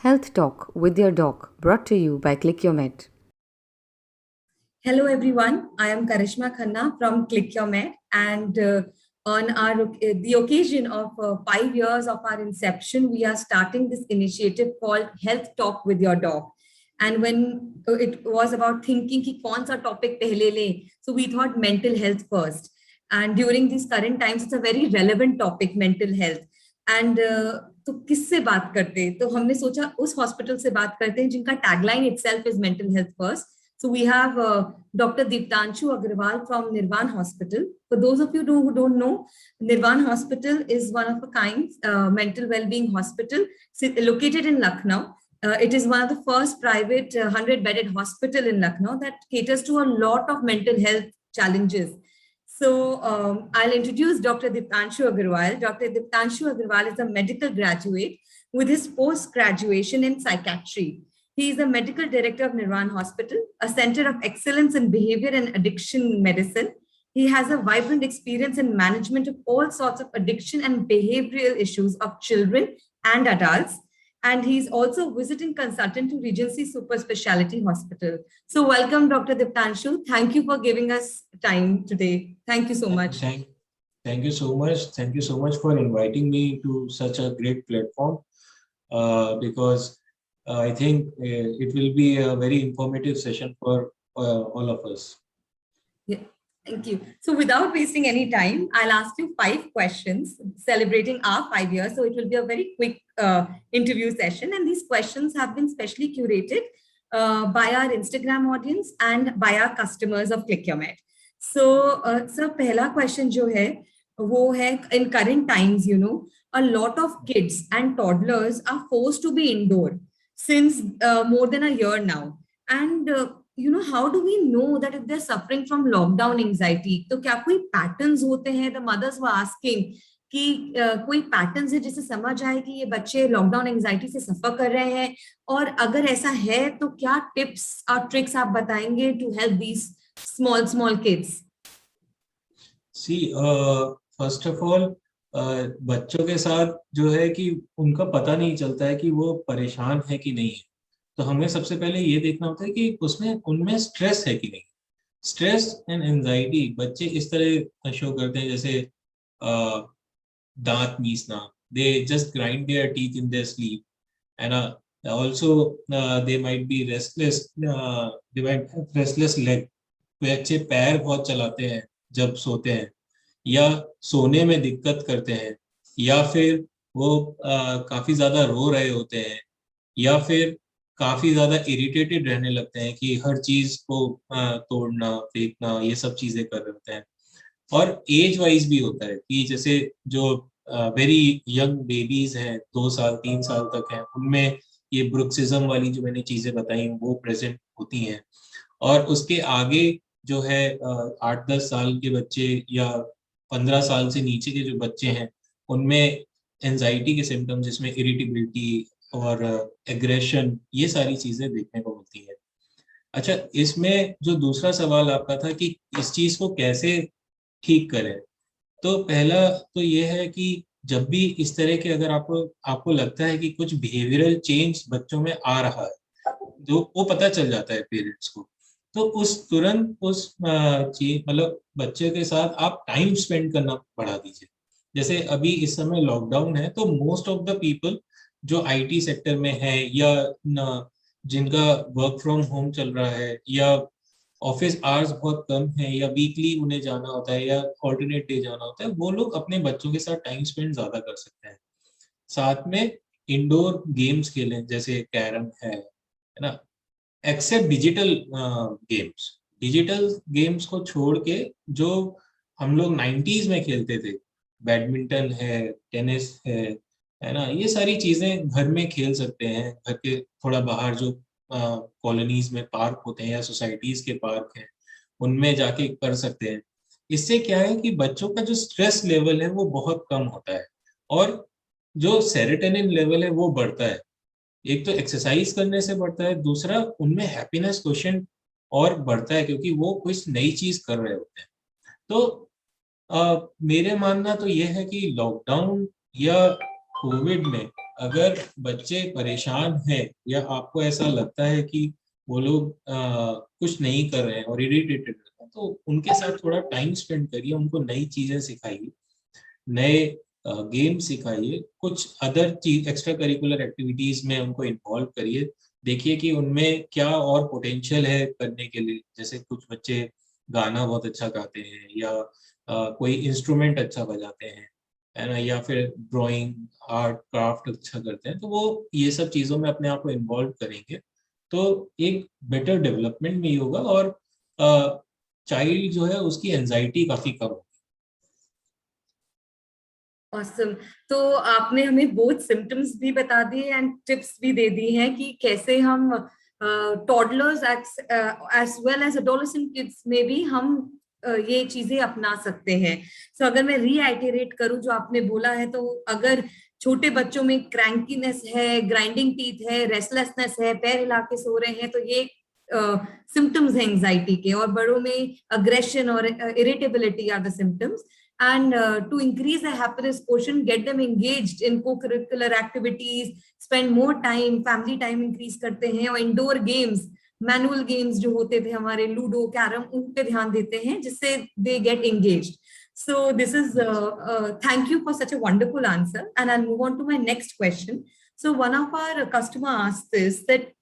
Health Talk with your doc, brought to you by Click Your Med. Hello, everyone. I am Karishma Khanna from Click Your Med, and on the occasion of 5 years of our inception, we are starting this initiative called Health Talk with Your Dog. And when it was about thinking कि कौन सा topic पहले ले, so we thought mental health first. And during these current times, it's a very relevant topic, mental health. And तो किससे बात करते? तो हमने सोचा उस हॉस्पिटल से बात करते हैं जिनका tagline itself is mental health first. So we have Dr. Deeptanshu Agrawal from Nirvan Hospital. For those of you who don't know, Nirvan Hospital is one of a kind mental well-being hospital located in Lucknow. It is one of the first private 100-bedded hospital in Lucknow that caters to a lot of mental health challenges. So I'll introduce Dr. Deeptanshu Agrawal. Dr. Deeptanshu Agrawal is a medical graduate with his post-graduation in psychiatry. He is the medical director of Nirvan Hospital, a center of excellence in behavior and addiction medicine. He has a vibrant experience in management of all sorts of addiction and behavioral issues of children and adults. And he's also visiting consultant to Regency Super Speciality Hospital. So welcome, Dr. Deeptanshu. Thank you for giving us time today. Thank you so much. Thank you so much. Thank you so much for inviting me to such a great platform because I think it will be a very informative session for all of us. Yeah, thank you. So without wasting any time, I'll ask you 5 questions celebrating our 5 years. So it will be a very quick interview session. And these questions have been specially curated by our Instagram audience and by our customers of Click Your Med. So, sir, pehla question jo hai, wo hai, in current times, a lot of kids and toddlers are forced to be indoor since more than a year now. And, how do we know that if they're suffering from lockdown anxiety? तो क्या कोई patterns होते हैं? The mothers were asking कि कोई patterns है जिससे समझ आए कि ये बच्चे lockdown anxiety से suffer कर रहे हैं, और अगर ऐसा है तो क्या tips और tricks आप बताएंगे to help these small kids? See, first of all, बच्चों के साथ जो है कि उनका पता नहीं चलता है कि वो परेशान है कि नहीं है, तो हमें सबसे पहले ये देखना होता है कि उनमें स्ट्रेस है कि नहीं। स्ट्रेस एंड एंजाइटी बच्चे इस तरह शो करते हैं जैसे दांत मीसना, they just grind their teeth in their sleep, and also they might be restless, they might have restless leg, बच्चे पैर बहुत चलाते हैं जब सोते हैं, या सोने में दिक्कत करते हैं, या फिर वो काफी ज्यादा रो रहे होते हैं, या फिर काफी ज्यादा इरिटेटेड रहने लगते हैं कि हर चीज को तोड़ना फेंकना ये सब चीजें कर रहे होते हैं। और एज वाइज भी होता है कि जैसे जो वेरी यंग बेबीज हैं, 2 साल 3 साल तक हैं, उनमें ये ब्रुक्सिज्म वाली जो मैंने चीजें बताई वो प्रेजेंट होती हैं। और उसके आगे जो है 8-10 साल के बच्चे या 15 साल से नीचे के जो बच्चे हैं, उनमें एंजाइटी के सिम्टम्स जिसमें इरिटेबिलिटी और एग्रेशन, ये सारी चीजें देखने को मिलती है। अच्छा, इसमें जो दूसरा सवाल आपका था कि इस चीज को कैसे ठीक करें, तो पहला तो ये है कि जब भी इस तरह के अगर आपको लगता है कि कुछ बिहेवियरल चेंज बच्चों में आ रहा है, जो वो पता चल जाता है पेरेंट्स को, तो उस तुरंत उस मतलब बच्चे के साथ आप टाइम स्पेंड करना बढ़ा दीजिए। जैसे अभी इस समय लॉकडाउन है, तो मोस्ट ऑफ द पीपल जो आईटी सेक्टर में है या जिनका वर्क फ्रॉम होम चल रहा है, या ऑफिस आवर्स बहुत कम है, या वीकली उन्हें जाना होता है या ऑल्टरनेट डे जाना होता है, वो लोग अपने बच्चों के साथ टाइम स्पेंड ज्यादा कर सकते हैं। साथ में इंडोर गेम्स खेलें, जैसे कैरम है ना, एक्सेप्ट डिजिटल गेम्स को छोड़ के जो हम लोग 90s में खेलते थे, बैडमिंटन है, टेनिस है ना, ये सारी चीजें घर में खेल सकते हैं। घर के थोड़ा बाहर जो कॉलोनीज में पार्क होते हैं या सोसाइटीज के पार्क हैं, उनमें जाके कर सकते हैं। इससे क्या है कि बच्चों का जो स्ट्रेस लेवल है वो बहुत कम होता है, और जो सेरोटोनिन लेवल है वो बढ़ता है। एक तो एक्सरसाइज करने से बढ़ता है, दूसरा उनमें हैप्पीनेस क्वोशिएंट और बढ़ता है क्योंकि वो कुछ नई चीज कर रहे होते हैं। तो मेरे मानना तो यह है कि लॉकडाउन या कोविड में अगर बच्चे परेशान हैं या आपको ऐसा लगता है कि वो लोग कुछ नहीं कर रहे हैं और इरिटेटेड रहते हैं, तो उनके साथ थोड़ा टाइम स्पेंड करिए, उनको नई चीजें सिखाइए, नए गेम सिखाइए, कुछ अदर चीज एक्स्ट्रा करिकुलर एक्टिविटीज में उनको इन्वॉल्व करिए। देखिए कि उनमें क्या और पोटेंशियल है करने के लिए। जैसे कुछ बच्चे गाना बहुत अच्छा गाते हैं, या कोई इंस्ट्रूमेंट अच्छा बजाते हैं, है ना, या फिर ड्राइंग आर्ट क्राफ्ट अच्छा करते हैं, तो वो ये सब चीज़ों में अपने आप को इन्वॉल्व करेंगे तो एक बेटर डेवलपमेंट भी होगा, और चाइल्ड जो है उसकी एंजाइटी काफ़ी कम होगी। Awesome. तो आपने हमें बहुत सिम्टम्स भी बता दिए एंड टिप्स भी दे दी हैं कि कैसे हम toddlers as well as adolescent kids में भी हम ये चीजें अपना सकते हैं। सो अगर मैं रीआइटरेट करूं जो आपने बोला है, तो अगर छोटे बच्चों में क्रैंकीनेस है, ग्राइंडिंग टीथ है, रेस्टलेसनेस है, पैर हिला के सो रहे हैं, तो ये सिम्टम्स हैं एंजाइटी के। और बड़ों में अग्रेशन और irritability are the symptoms. And to increase the happiness quotient, get them engaged in co-curricular activities, spend more time, family time increase करते हैं, और indoor games, manual games जो होते थे हमारे लूडो कैरम, उन पे ध्यान देते हैं जिससे they get engaged. So this is thank you for such a wonderful answer, and I'll move on to my next question. So one of our customer asked this, that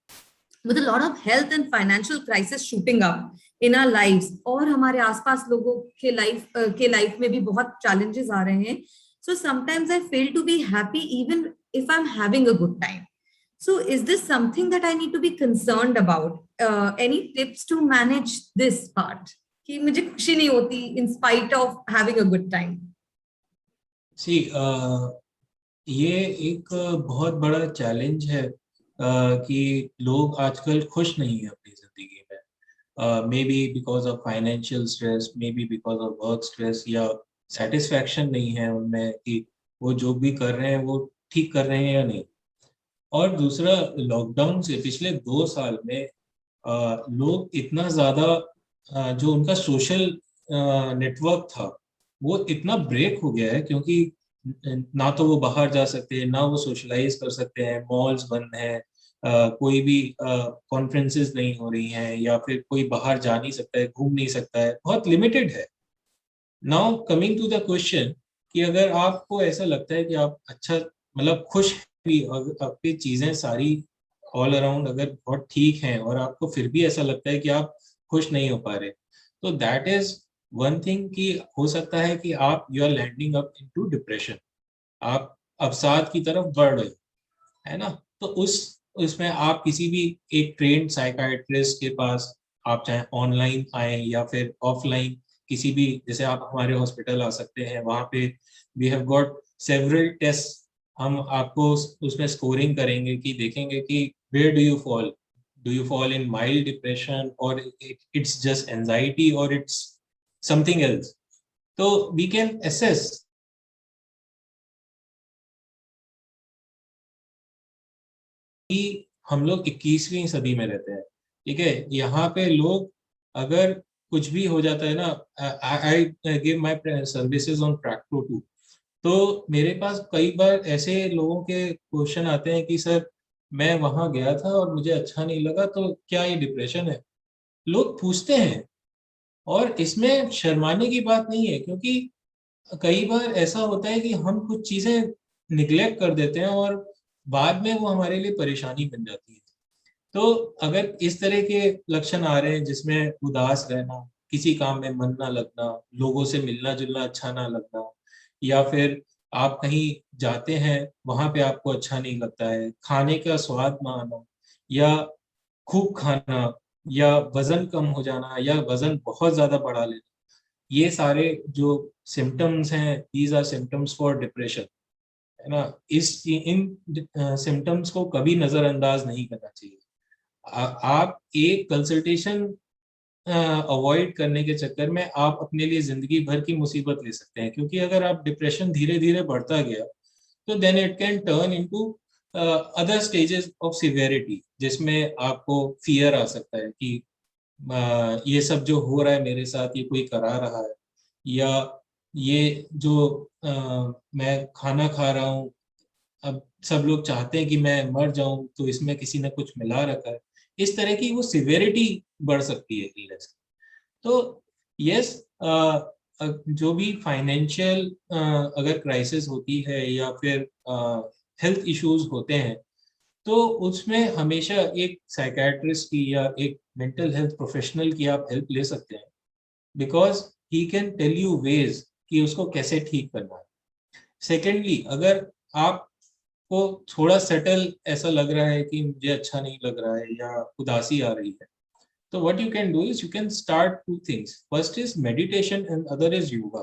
with a lot of health and financial crisis shooting up in our lives, और हमारे आसपास लोगों के life में भी बहुत challenges आ रहे हैं, so sometimes I fail to be happy even if I'm having a good time. So is this something that I need to be concerned about? Any tips to manage this part कि मुझे खुशी नहीं होती in spite of having a good time? See, ये एक बहुत बड़ा challenge है कि लोग आजकल खुश नहीं है अपनी जिंदगी में। May be because of financial stress, may be because of work stress, या सेटिस्फैक्शन नहीं है उनमें कि वो जो भी कर रहे हैं वो ठीक कर रहे हैं या नहीं। और दूसरा, लॉकडाउन से पिछले 2 साल में लोग इतना ज़्यादा जो उनका सोशल नेटवर्क था वो इतना ब्रेक हो गया है, क्योंकि ना तो वो बाहर जा सकते हैं, ना वो सोशलाइज कर सकते हैं, मॉल्स बंद हैं, कोई भी कॉन्फ्रेंसेस नहीं हो रही हैं, या फिर कोई बाहर जा नहीं सकता है, घूम नहीं सकता है, बहुत लिमिटेड है। Now coming to the question, कि अगर आपको ऐसा लगता है कि आप अच्छा मतलब खुश भी, आपकी चीज़ें सारी ऑल अराउंड अगर बहुत ठीक हैं, और आपको फिर भी ऐसा लगता है कि आप खुश नहीं हो पा रहे, तो दैट इज वन थिंग कि हो सकता है कि आप you are landing up into depression, आप अवसाद की तरफ बढ़ रहे, है ना। तो उसमें आप किसी भी एक ट्रेन्ड साइकाइट्रिस्ट के पास आप चाहे ऑनलाइन आए या फिर ऑफलाइन किसी भी, जैसे आप हमारे हॉस्पिटल आ सकते हैं, वहाँ पे we have got several test, हम आपको उसमें स्कोरिंग करेंगे कि देखेंगे कि where do you fall in mild depression, और इट्स जस्ट एंजाइटी, और इट्स समथिंग एल्स। तो वी कैन असेस कि हम लोग 21वीं सदी में रहते हैं, ठीक है। यहाँ पे लोग अगर कुछ भी हो जाता है ना, I give my services on Practo 2, तो मेरे पास कई बार ऐसे लोगों के क्वेश्चन आते हैं कि सर मैं वहां गया था और मुझे अच्छा नहीं लगा, तो क्या ये डिप्रेशन है? लोग पूछते हैं, और इसमें शर्माने की बात नहीं है, क्योंकि कई बार ऐसा होता है कि हम कुछ चीजें निग्लेक्ट कर देते हैं और बाद में वो हमारे लिए परेशानी बन जाती है। तो अगर इस तरह के लक्षण आ रहे हैं जिसमें उदास रहना, किसी काम में मन ना लगना, लोगों से मिलना जुलना अच्छा ना लगना, या फिर आप कहीं जाते हैं वहां पे आपको अच्छा नहीं लगता है, खाने का स्वाद ना आना, या खूब खाना, या वजन कम हो जाना, या वजन बहुत ज्यादा बढ़ा लेना, ये सारे जो सिम्टम्स हैं, these are symptoms for depression, है ना। इन सिम्टम्स को कभी नजरअंदाज नहीं करना चाहिए। आप एक कंसल्टेशन अवॉइड करने के चक्कर में आप अपने लिए जिंदगी भर की मुसीबत ले सकते हैं, क्योंकि अगर आप डिप्रेशन धीरे धीरे बढ़ता गया तो then it can turn into other stages of severity, जिसमें आपको फियर आ सकता है कि ये सब जो हो रहा है मेरे साथ, ये कोई करा रहा है, या ये जो मैं खाना खा रहा हूँ अब सब लोग चाहते हैं कि मैं मर जाऊं, तो इसमें किसी ने कुछ मिला रखा है, इस तरह की वो सिवियरिटी बढ़ सकती है इलनेस। तो यस, जो भी फाइनेंशियल अगर क्राइसिस होती है या फिर हेल्थ इश्यूज होते हैं, तो उसमें हमेशा एक साइकेट्रिस्ट की या एक मेंटल हेल्थ प्रोफेशनल की आप हेल्प ले सकते हैं, because he can tell you ways कि उसको कैसे ठीक करना है। सेकेंडली, अगर आपको थोड़ा सेटल ऐसा लग रहा है कि मुझे अच्छा नहीं लग रहा है या उदासी आ रही है, तो what you can do is you can start two things. First is meditation and other is yoga.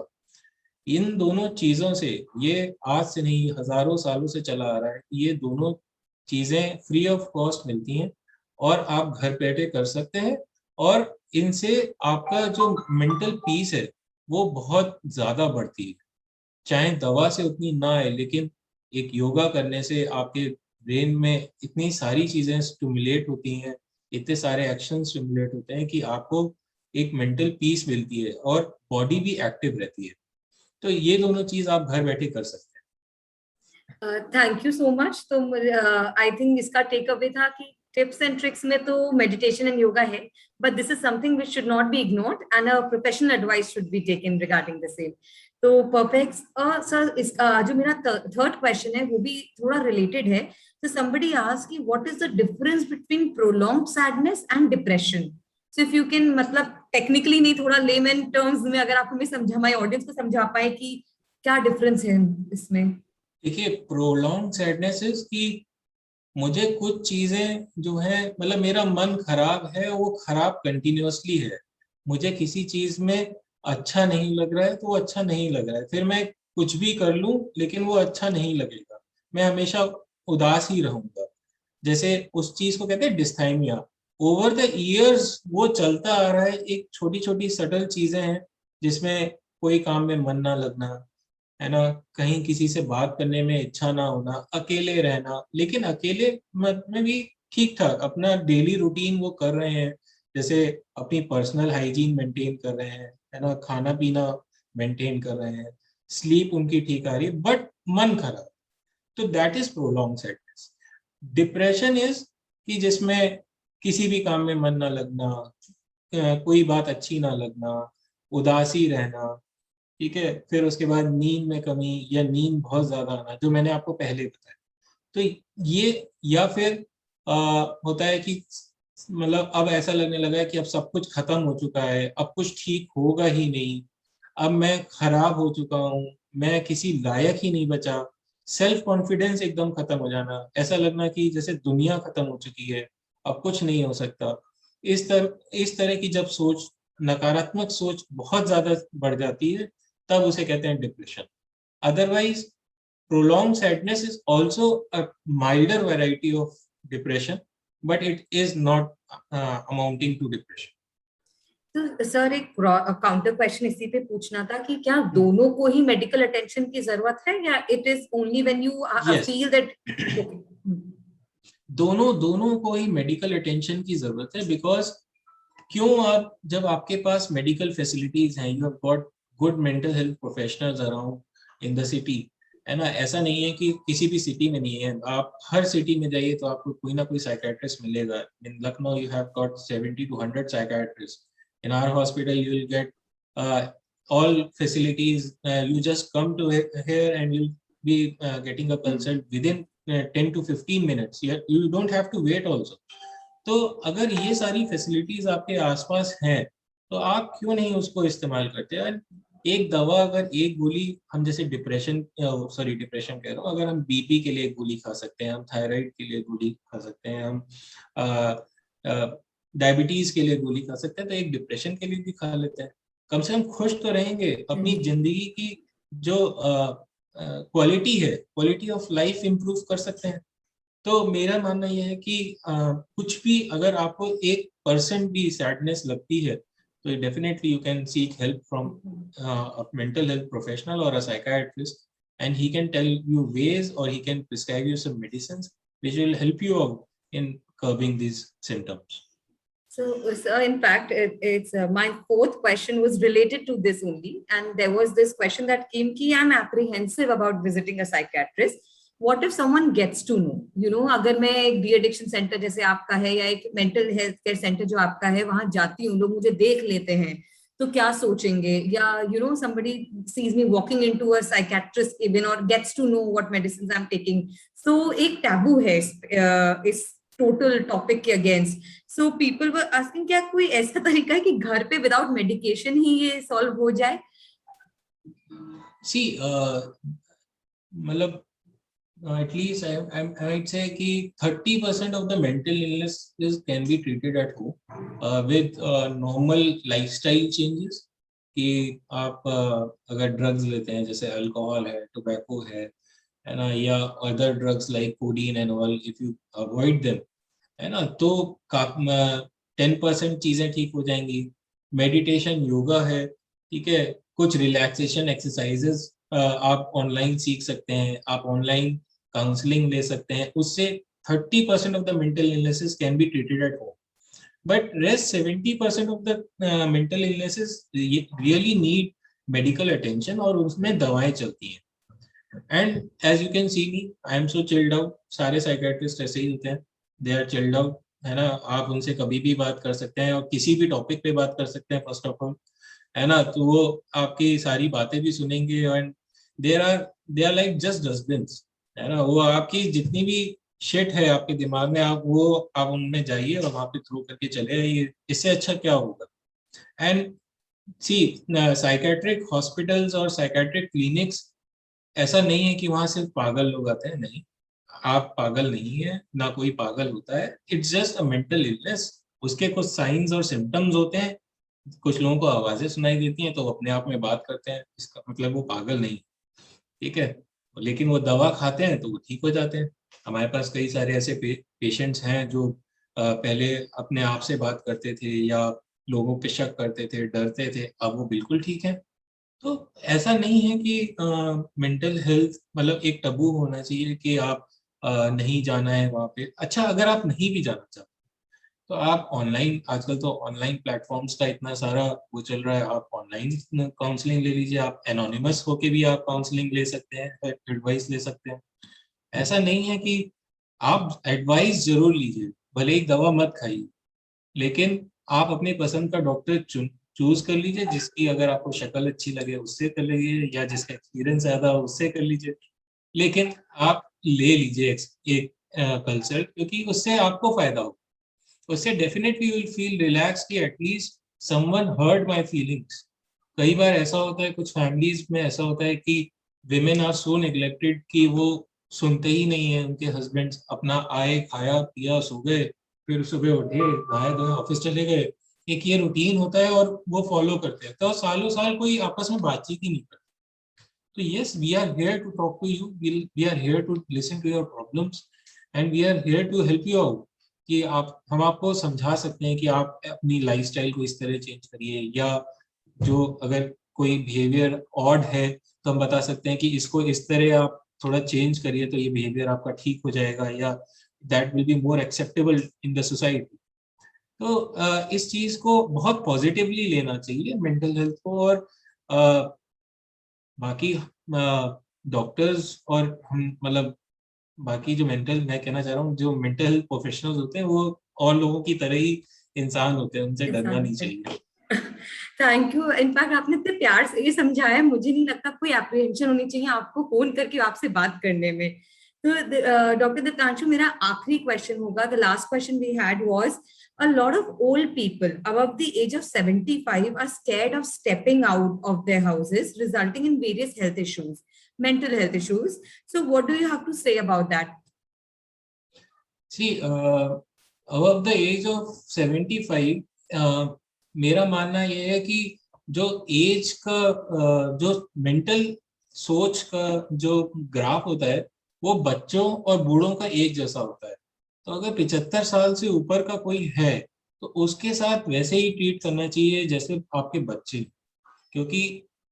इन दोनों चीजों से, ये आज से नहीं हजारों सालों से चला आ रहा है, ये दोनों चीजें फ्री ऑफ कॉस्ट मिलती हैं और आप घर बैठे कर सकते हैं, और इनसे आपका जो मेंटल पीस है वो बहुत ज्यादा बढ़ती है। चाहे दवा से उतनी ना आए, लेकिन एक योगा करने से आपके ब्रेन में इतनी सारी चीजें स्टिमुलेट होती हैं, इतने सारे एक्शन स्टिमुलेट होते हैं कि आपको एक मेंटल पीस मिलती है और बॉडी भी एक्टिव रहती है। तो ये दोनों चीज आप घर बैठे कर सकते हैं। Thank you so much. तो आई थिंक इसका टेक अवे था कि टिप्स एंड ट्रिक्स में तो मेडिटेशन एंड योगा है, but this is something which should not be ignored and a professional advice should be taken regarding the same. तो perfect sir, इसका जो मेरा थर्ड क्वेश्चन है वो भी थोड़ा रिलेटेड है। तो somebody asked कि what is the difference between prolonged sadness and depression? So if you can, मतलब टेक्निकली नहीं, थोड़ा लेमन टर्म्स में अगर आप हमें समझा, हमारे ऑडियंस को समझा पाए कि क्या डिफरेंस है इसमें। देखिए, प्रोलॉन्ग सैडनेस इज कि मुझे कुछ चीजें जो है, मतलब मेरा मन खराब है, वो खराब कंटिन्यूअसली है, मुझे किसी चीज में अच्छा नहीं लग रहा है तो वो अच्छा नहीं लग रहा है, फिर मैं कुछ भी कर लूं लेकिन वो अच्छा नहीं लगेगा, मैं हमेशा उदास ही रहूंगा। जैसे उस चीज को कहते हैं डिस्थाइमिया। ओवर द इयर्स वो चलता आ रहा है, एक छोटी छोटी सटल चीजें हैं जिसमें कोई काम में मन ना लगना, है ना, कहीं किसी से बात करने में इच्छा ना होना, अकेले रहना, लेकिन अकेले में भी ठीक ठाक अपना डेली रूटीन वो कर रहे हैं, जैसे अपनी पर्सनल हाइजीन मेंटेन कर रहे हैं, है ना, खाना पीना मेंटेन कर रहे हैं, स्लीप उनकी ठीक आ रही है, बट मन खराब। तो that is prolong sadness. Depression is कि जिसमें किसी भी काम में मन ना लगना, कोई बात अच्छी ना लगना, उदासी रहना, ठीक है, फिर उसके बाद नींद में कमी या नींद बहुत ज्यादा आना, जो मैंने आपको पहले बताया। तो ये, या फिर होता है कि मतलब अब ऐसा लगने लगा है कि अब सब कुछ खत्म हो चुका है, अब कुछ ठीक होगा ही नहीं, अब मैं खराब हो चुका हूँ, मैं किसी लायक ही नहीं बचा, सेल्फ कॉन्फिडेंस एकदम खत्म हो जाना, ऐसा लगना कि जैसे दुनिया खत्म हो चुकी है, अब कुछ नहीं हो सकता। इस तरह की जब सोच, नकारात्मक सोच बहुत ज्यादा बढ़ जाती है, तब उसे कहते हैं depression. Otherwise prolonged sadness is also a milder variety of depression, but it is not amounting to depression. तो सर एक काउंटर क्वेश्चन इसी पे पूछना था कि क्या दोनों को ही मेडिकल अटेंशन की जरूरत है, या it is only when you feel that? दोनों को ही मेडिकल अटेंशन की जरूरत है, बिकॉज क्यों, आप जब आपके पास मेडिकल फैसिलिटीज हैं, you have got good mental health professionals around in the city, है ना, ऐसा नहीं है कि किसी भी सिटी में नहीं है, आप हर सिटी में जाइए तो आपको कोई ना कोई साइकेट्रिस्ट मिलेगा। In Lucknow you have got 70 to 100 psychiatrist. In our hospital you will get all facilities, you just come to here and you'll be getting a consult within 10 to 15 minutes. You don't have to wait also. तो अगर ये सारी facilities आपके आसपास हैं, तो आप क्यों नहीं उसको इस्तेमाल करते हैं? एक दवा, अगर एक गोली हम, जैसे डिप्रेशन कह रहा हूँ, अगर हम बीपी के लिए गोली खा सकते हैं, हम थायराइड के लिए गोली खा सकते हैं, हम डायबिटीज के लिए गोली खा सकते हैं, तो एक डिप्रेशन के लिए भी खा लेते हैं। कम से कम खुश तो रहेंगे, अपनी जिंदगी की जो क्वालिटी है, क्वालिटी ऑफ लाइफ इंप्रूव कर सकते हैं। तो मेरा मानना यह है कि कुछ भी, अगर आपको 1% भी सैडनेस लगती है, तो definitely you can seek help from a mental health professional और a psychiatrist, and he can tell you ways, और he can prescribe you some medicines which will help you out in curbing these symptoms. So in fact, it's my fourth question was related to this only, and there was this question that came ki I'm apprehensive about visiting a psychiatrist what if someone gets to know, you know, अगर मैं एक de addiction centre जैसे आपका है या एक mental health care centre जो आपका है वहां जाती हूँ, लोग मुझे देख लेते हैं तो क्या सोचेंगे, या you know somebody sees me walking into a psychiatrist cabin or gets to know what medicines I'm taking. So एक टैबू है इस टोटल टॉपिक के against. So people were asking क्या कोई ऐसा तरीका है कि घर पे विदाउट मेडिकेशन ही ये सॉल्व हो जाए? सी मतलब at least I might say कि 30% of the mental illness can be treated at home with normal lifestyle changes. कि आप अगर ड्रग्स लेते हैं जैसे अल्कोहल है, टोबैको है ना, या other drugs like codeine and all, if you avoid them, है ना, तो 10% चीजें ठीक हो जाएंगी. मेडिटेशन, योगा है, ठीक है, कुछ रिलैक्सेशन एक्सरसाइजेस आप ऑनलाइन सीख सकते हैं, आप ऑनलाइन काउंसलिंग ले सकते हैं. उससे 30% of the mental illnesses can be treated at home. But rest 70% of the mental illnesses really need medical attention, और उसमें दवाएं चलती हैं. And as you can see me, I am so chilled out. सारे साइकियाट्रिस्ट ऐसे ही होते हैं, दे आर चिल्ड आउट, है ना. आप उनसे कभी भी बात कर सकते हैं और किसी भी टॉपिक पे बात कर सकते हैं, फर्स्ट ऑफ ऑल, है ना. तो वो आपकी सारी बातें भी सुनेंगे, and they are like just dustbins, है ना. वो आपकी जितनी भी शिट है आपके दिमाग में, आप उनमें जाइए और वहां पे थ्रो करके चले आइए. इससे अच्छा क्या होगा? एंड सी, साइकेट्रिक हॉस्पिटल्स और साइकेट्रिक क्लिनिक्स, ऐसा नहीं है कि वहां सिर्फ पागल लोग आते हैं. नहीं, आप पागल नहीं है, ना कोई पागल होता है. It's just a mental illness. उसके कुछ साइंस और सिम्टम्स होते हैं. कुछ लोगों को आवाजें सुनाई देती हैं तो वो अपने आप में बात करते हैं, इसका मतलब वो पागल नहीं, ठीक है. लेकिन वो दवा खाते हैं तो वो ठीक हो जाते हैं. हमारे पास कई सारे ऐसे पेशेंट्स हैं जो पहले अपने आप से बात करते थे या लोगों पे शक करते थे, डरते थे, अब वो बिल्कुल ठीक है. तो ऐसा नहीं है कि मेंटल हेल्थ मतलब एक टबू होना चाहिए कि आप नहीं जाना है वहाँ पे. अच्छा, अगर आप नहीं भी जाना चाहते तो आप ऑनलाइन, आजकल तो ऑनलाइन प्लेटफॉर्म्स का इतना सारा वो चल रहा है, आप ऑनलाइन काउंसलिंग ले लीजिए. आप एनोनिमस होके भी आप काउंसलिंग ले सकते हैं, एडवाइस ले सकते हैं. ऐसा नहीं है कि आप एडवाइस जरूर लीजिए, भले ही दवा मत खाइए, लेकिन आप अपनी पसंद का डॉक्टर चूज कर लीजिए. जिसकी अगर आपको शक्ल अच्छी लगे उससे कर लीजिए, या जिसका एक्सपीरियंस ज्यादा हो उससे कर लीजिए. लेकिन आप ले लीजिए एक कंसल्ट, क्योंकि उससे आपको फायदा हो. उससे definitely you will feel relax कि at least someone heard my feelings. कई बार ऐसा होता है, कुछ फैमिलीज में ऐसा होता है कि विमेन आर सो नेग्लेक्टेड कि वो सुनते ही नहीं है उनके हस्बैंड्स. अपना आए, खाया पिया, सो गए, फिर सुबह उठे, नहाए धोए, ऑफिस चले गए. एक ये रूटीन होता है और वो फॉलो करते हैं, तो सालों साल कोई आपस में बातचीत ही नहीं करता. तो yes, we are here to talk to you, we are here to listen to your problems, and we are here to help you out. कि हम आपको समझा सकते हैं कि आप अपनी लाइफस्टाइल को इस तरह चेंज करिए, या जो अगर कोई बिहेवियर ऑड है तो हम बता सकते हैं कि इसको इस तरह आप थोड़ा चेंज करिए तो ये बिहेवियर आपका ठीक हो जाएगा, या that will be more acceptable in the society. तो इस चीज को बहुत पॉजिटिवली लेना चाहिए मेंटल हेल्थ को. और बाकी डॉक्टर्स और हम मतलब बाकी जो मैं कहना चाह रहा हूँ, जो मेंटल हेल्थ प्रोफेशनल्स होते हैं वो और लोगों की तरह ही इंसान होते हैं, उनसे डरना नहीं चाहिए. Thank you. इनफैक्ट आपने इतने प्यार से ये समझाया, मुझे नहीं लगता कोई एप्रीहेंशन होनी चाहिए आपको फोन करके आपसे बात करने में. तो डॉक्टर दत्तांशु, मेरा आखिरी क्वेश्चन होगा. The last question we had was, a lot of old people above the age of 75 are scared of stepping out of their houses, resulting in various health issues, mental health issues. So what do you have to say about that? See, above the age of 75, मेरा मानना ये है कि जो as का जो mental सोच का जो ग्राफ होता है वो बच्चों और बूढ़ों का एक जैसा होता है. तो अगर 75 साल से ऊपर का कोई है तो उसके साथ वैसे ही ट्रीट करना चाहिए जैसे आपके बच्चे, क्योंकि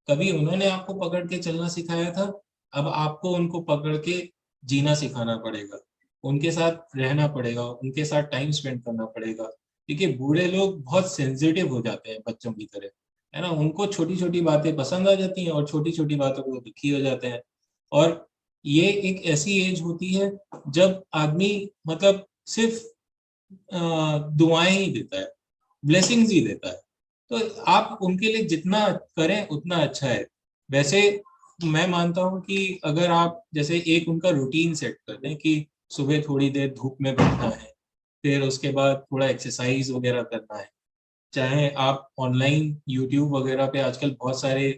कभी उन्होंने आपको पकड़ के चलना सिखाया था, अब आपको उनको पकड़ के जीना सिखाना पड़ेगा, उनके साथ रहना पड़ेगा, उनके साथ टाइम स्पेंड करना पड़ेगा. क्योंकि बूढ़े लोग बहुत सेंसिटिव हो जाते हैं बच्चों की तरह, है ना. उनको छोटी छोटी बातें पसंद आ जाती हैं और छोटी छोटी बातों को दुखी हो जाते हैं. और ये एक ऐसी एज होती है जब आदमी मतलब सिर्फ दुआएं ही देता है, ब्लेसिंग्स ही देता है। तो आप उनके लिए जितना करें उतना अच्छा है। वैसे मैं मानता हूँ कि अगर आप जैसे एक उनका रूटीन सेट कर दें कि सुबह थोड़ी देर धूप में बैठना है, फिर उसके बाद थोड़ा एक्सरसाइज वगैरह करना है, चाहे आप ऑनलाइन यूट्यूब वगैरह पे आजकल बहुत सारे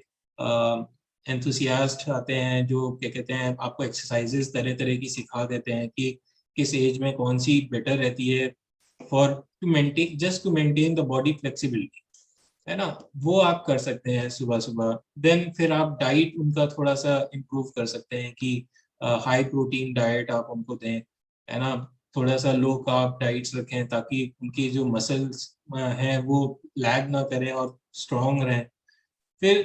एंथुसियास्ट आते हैं जो क्या कहते हैं आपको एक्सरसाइजेस तरह तरह की सिखा देते हैं कि किस एज में कौन सी बेटर रहती है for to maintain just to maintain the body flexibility, है ना। वो आप कर सकते हैं सुबह सुबह। देन फिर आप डाइट उनका थोड़ा सा इम्प्रूव कर सकते हैं कि हाई प्रोटीन डाइट आप उनको दें, है ना। थोड़ा सा लो कार्ब डाइट्स रखें ताकि उनकी जो मसल्स हैं वो लैग ना करें और स्ट्रॉन्ग रहें। फिर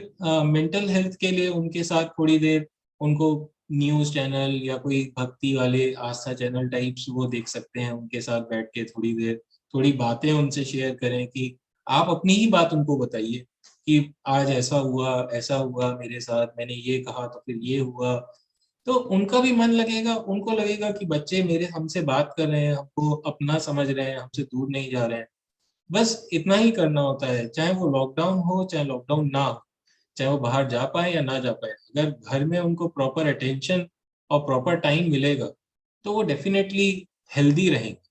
मेंटल हेल्थ के लिए उनके साथ थोड़ी देर उनको न्यूज़ चैनल या कोई भक्ति वाले आस्था चैनल टाइप्स वो देख सकते हैं, उनके साथ बैठ के थोड़ी देर थोड़ी बातें उनसे शेयर करें कि आप अपनी ही बात उनको बताइए कि आज ऐसा हुआ मेरे साथ, मैंने ये कहा तो फिर ये हुआ। तो उनका भी मन लगेगा, उनको लगेगा कि बच्चे मेरे हमसे बात कर रहे हैं, हमको अपना समझ रहे हैं, हमसे दूर नहीं जा रहे हैं। बस इतना ही करना होता है, चाहे वो लॉकडाउन हो चाहे लॉकडाउन ना हो, चाहे वो बाहर जा पाए या ना जा पाए। अगर घर में उनको प्रॉपर अटेंशन और प्रॉपर टाइम मिलेगा तो वो डेफिनेटली हेल्दी रहेंगे।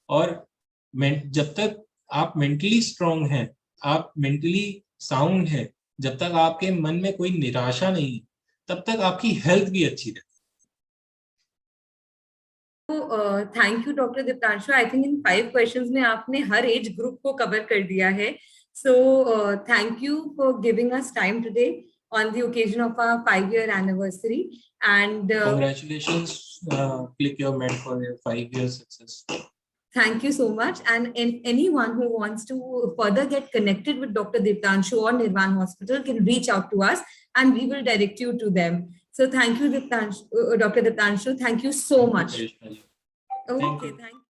और जब तक आप मेंटली स्ट्रांग हैं, आप मेंटली साउंड हैं, जब तक आपके मन में कोई निराशा नहीं है, तब तक आपकी हेल्थ भी अच्छी रहती है। Thank you doctor Diptanshu. I think in 5 questions में आपने हर एज ग्रुप को कवर कर दिया है। So thank you for giving us time today on the occasion of our 5-year anniversary. And congratulations, Click Your Med for your 5-year success. Thank you so much. And anyone who wants to further get connected with Dr. Diptanshu or Nirvan Hospital can reach out to us and we will direct you to them. So thank you, Dr. Diptanshu. Thank you so much. Thank you. Okay, thank you.